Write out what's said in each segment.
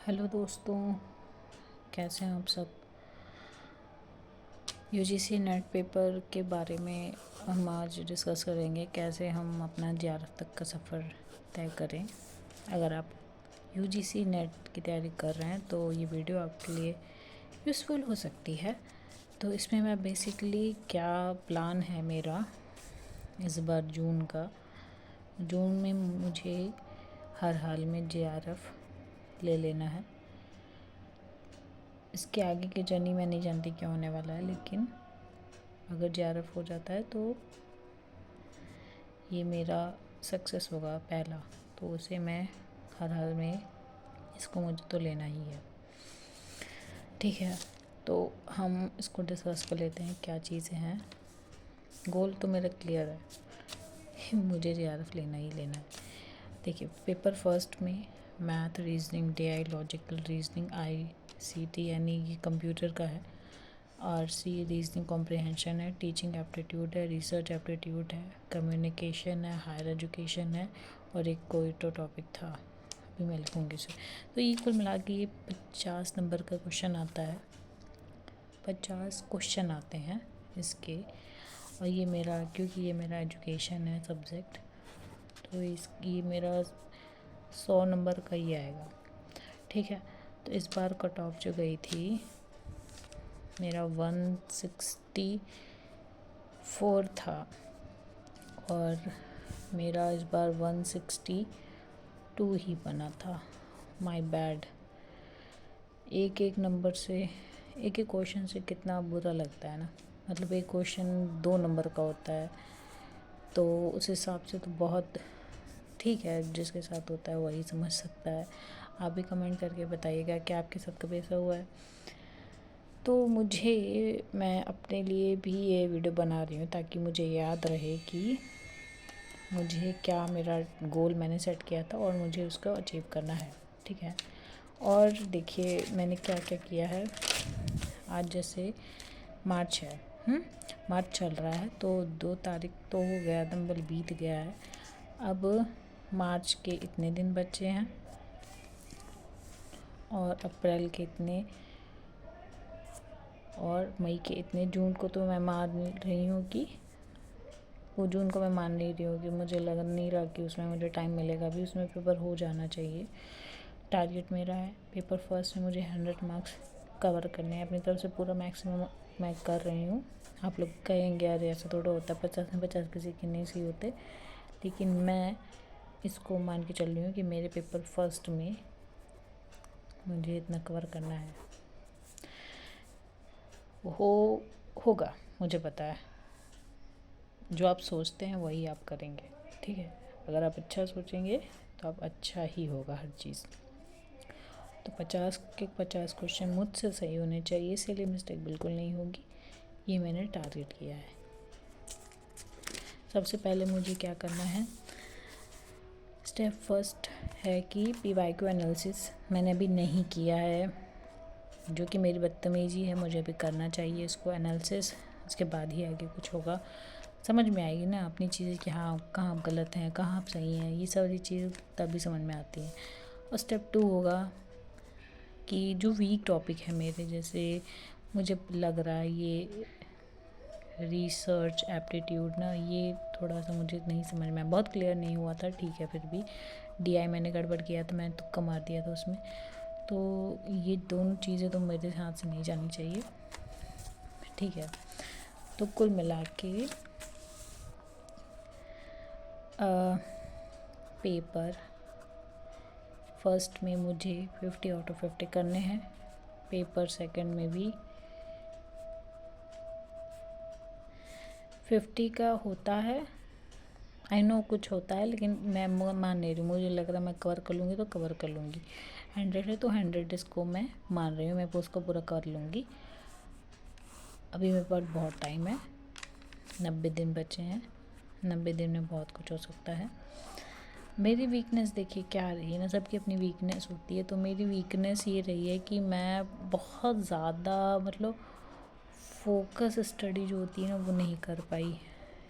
Hello दोस्तों, कैसे हैं आप सब। यूजीसी नेट पेपर के बारे में हम आज डिस्कस करेंगे, कैसे हम अपना जेआरएफ तक का सफ़र तय करें। अगर आप यूजीसी नेट की तैयारी कर रहे हैं तो ये वीडियो आपके लिए यूज़फुल हो सकती है। तो इसमें मैं बेसिकली क्या प्लान है मेरा इस बार जून में मुझे हर हाल में जेआरएफ ले लेना है। इसके आगे की जर्नी मैं नहीं जानती क्या होने वाला है, लेकिन अगर जेआरएफ हो जाता है तो ये मेरा सक्सेस होगा पहला, तो उसे मैं हर हाल में इसको मुझे तो लेना ही है। ठीक है, तो हम इसको डिस्कस कर लेते हैं क्या चीज़ें हैं। गोल तो मेरा क्लियर है मुझे जेआरएफ लेना ही लेना है। देखिए, पेपर फर्स्ट में math, reasoning, DI, logical reasoning, ICT यानी ये कंप्यूटर का है, आरसी रीजनिंग कॉम्प्रिहेंशन है, टीचिंग एप्टीट्यूड है, रिसर्च एप्टीट्यूड है, कम्युनिकेशन है, हायर एजुकेशन है और एक कोई तो टॉपिक था, अभी मैं लिखूँगी इसे। तो ये कुल मिला के ये 50 नंबर का क्वेश्चन आता है। 50 क्वेश्चन आते हैं इसके, और ये मेरा, क्योंकि ये मेरा एजुकेशन है सब्जेक्ट, तो ये मेरा 100 नंबर का ही आएगा। ठीक है, तो इस बार कट ऑफ जो गई थी मेरा 164 था और मेरा इस बार 162 ही बना था। My bad. एक एक नंबर से, एक एक क्वेश्चन से कितना बुरा लगता है ना। मतलब एक क्वेश्चन 2 नंबर का होता है, तो उस हिसाब से तो बहुत ठीक है, जिसके साथ होता है वही समझ सकता है। आप भी कमेंट करके बताइएगा कि आपके साथ कभी ऐसा हुआ है। तो मैं अपने लिए भी ये वीडियो बना रही हूँ ताकि मुझे याद रहे कि मुझे क्या मेरा गोल मैंने सेट किया था और मुझे उसको अचीव करना है। ठीक है, और देखिए मैंने क्या क्या किया है। आज जैसे मार्च है, मार्च चल रहा है, तो 2 तारीख तो हो गया, दंबल बीत गया है। अब मार्च के इतने दिन बचे हैं और अप्रैल के इतने और मई के इतने। जून को तो मैं मान रही हूँ कि जून को मैं मान नहीं रही हूँ कि मुझे लग नहीं रहा कि उसमें मुझे टाइम मिलेगा। अभी उसमें पेपर हो जाना चाहिए। टारगेट मेरा है पेपर फर्स्ट में मुझे 100 मार्क्स कवर करने हैं। अपनी तरफ से पूरा मैक्सिमम मैं कर रही हूँ। आप लोग कहेंगे अरे ऐसा थोड़ा होता है, 50 में 50 किसी के नहीं सही होते, लेकिन मैं इसको मान के चल रही हूँ कि मेरे पेपर फर्स्ट में मुझे इतना कवर करना है। होगा, मुझे पता है। जो आप सोचते हैं वही आप करेंगे। ठीक है, अगर आप अच्छा सोचेंगे तो आप अच्छा ही होगा हर चीज़। तो 50 के 50 क्वेश्चन मुझसे सही होने चाहिए, इसीलिए मिस्टेक बिल्कुल नहीं होगी। ये मैंने टारगेट किया है। सबसे पहले मुझे क्या करना है, स्टेप फर्स्ट है कि पीवाईक्यू एनालिसिस मैंने अभी नहीं किया है, जो कि मेरी बदतमीजी है। मुझे अभी करना चाहिए इसको एनालिसिस, उसके बाद ही आगे कुछ होगा। समझ में आएगी ना अपनी चीज़ें कि हाँ कहाँ आप गलत हैं, कहाँ आप सही हैं। ये सारी चीज़ तभी समझ में आती है। और स्टेप 2 होगा कि जो वीक टॉपिक है मेरे, जैसे मुझे लग रहा है ये रिसर्च एप्टीट्यूड ना, ये थोड़ा सा मुझे नहीं समझ में, बहुत क्लियर नहीं हुआ था। ठीक है, फिर भी डीआई मैंने गड़बड़ किया था, मैंने तुक्का मार दिया था उसमें। तो ये दोनों चीज़ें तो मेरे हाथ से नहीं जानी चाहिए। ठीक है, तो कुल मिला के पेपर फर्स्ट में मुझे 50 आउट ऑफ 50 करने हैं। पेपर सेकंड में भी 50 का होता है। आई नो कुछ होता है, लेकिन मैं मान नहीं रही। मुझे लग रहा है मैं कवर कर लूँगी तो कवर कर लूँगी। 100 है तो 100 इसको मैं मान रही हूँ, मैं उसको पूरा कर लूँगी। अभी मेरे पास बहुत टाइम है, 90 दिन बचे हैं। 90 दिन में बहुत कुछ हो सकता है। मेरी वीकनेस देखिए क्या रही है ना, सबकी अपनी वीकनेस होती है। तो मेरी वीकनेस ये रही है कि मैं बहुत ज़्यादा, मतलब फोकस स्टडी जो होती है ना वो नहीं कर पाई।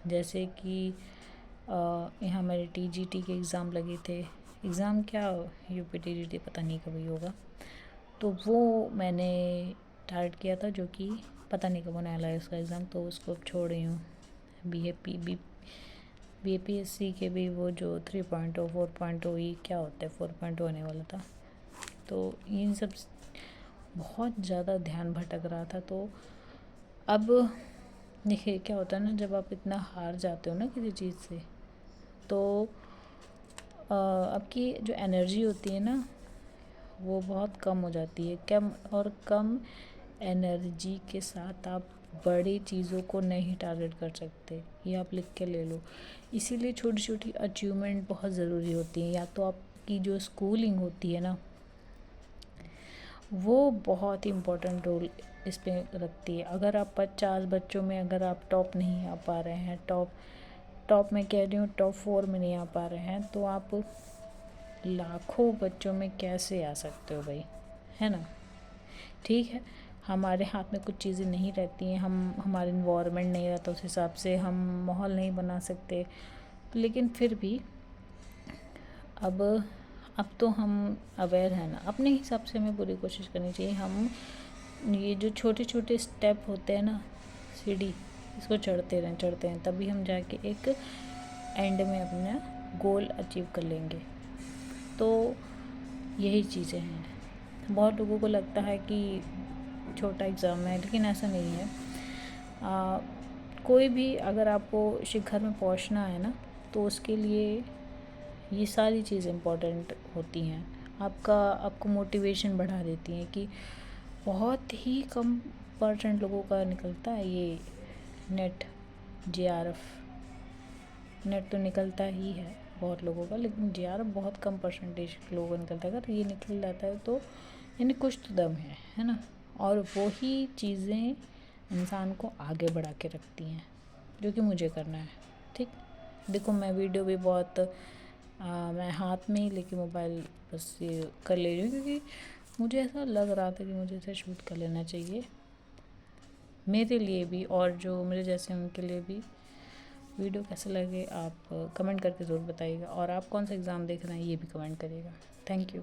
जैसे कि यहाँ मेरे टीजीटी के एग्ज़ाम लगे थे, एग्ज़ाम क्या UPTGT पता नहीं कभी होगा, तो वो मैंने टारगेट किया था, जो कि पता नहीं कब होने वाला है उसका एग्ज़ाम, तो उसको अब छोड़ रही हूँ। BAPSC के भी वो जो 3.0 4.0 ये क्या होता है 4.0 होने वाला था, तो इन सब बहुत ज़्यादा ध्यान भटक रहा था। तो अब देखिए क्या होता है ना, जब आप इतना हार जाते हो ना किसी चीज़ से, तो आपकी जो एनर्जी होती है ना वो बहुत कम हो जाती है। कम एनर्जी के साथ आप बड़ी चीज़ों को नहीं टारगेट कर सकते, ये आप लिख के ले लो। इसीलिए छोटी छोटी अचीवमेंट बहुत ज़रूरी होती हैं। या तो आपकी जो स्कूलिंग होती है ना वो बहुत ही इम्पोर्टेंट रोल इस पे रखती है। अगर आप 50 बच्चों में अगर आप टॉप नहीं आ पा रहे हैं, टॉप में कह रही हूँ, टॉप 4 में नहीं आ पा रहे हैं, तो आप लाखों बच्चों में कैसे आ सकते हो भाई, है ना। ठीक है, हमारे हाथ में कुछ चीज़ें नहीं रहती हैं, हमारे इन्वायरमेंट नहीं रहता उस हिसाब से, हम माहौल नहीं बना सकते, लेकिन फिर भी अब तो हम अवेयर हैं ना, अपने हिसाब से हमें पूरी कोशिश करनी चाहिए। हम ये जो छोटे छोटे स्टेप होते हैं ना, सीढ़ी, इसको चढ़ते रहें, तभी हम जाके एक एंड में अपना गोल अचीव कर लेंगे। तो यही चीज़ें हैं। बहुत लोगों को लगता है कि छोटा एग्ज़ाम है, लेकिन ऐसा नहीं है। कोई भी अगर आपको शिखर में पहुंचना है ना, तो उसके लिए ये सारी चीज़ें इम्पोर्टेंट होती हैं। आपको मोटिवेशन बढ़ा देती हैं कि बहुत ही कम % लोगों का निकलता है ये नेट, JRF। नेट तो निकलता ही है बहुत लोगों का, लेकिन JRF बहुत कम % लोगों का निकलता है। अगर ये निकल जाता है तो यानी कुछ तो दम है ना। और वही चीज़ें इंसान को आगे बढ़ा के रखती हैं, जो कि मुझे करना है। ठीक, देखो मैं वीडियो भी बहुत मैं हाथ में ही लेके मोबाइल बस ये कर ले रही हूँ, क्योंकि मुझे ऐसा लग रहा था कि मुझे इसे शूट कर लेना चाहिए, मेरे लिए भी और जो मेरे जैसे उनके लिए भी। वीडियो कैसे लगे आप कमेंट करके ज़रूर बताइएगा, और आप कौन सा एग्ज़ाम देख रहे हैं ये भी कमेंट करिएगा। Thank you.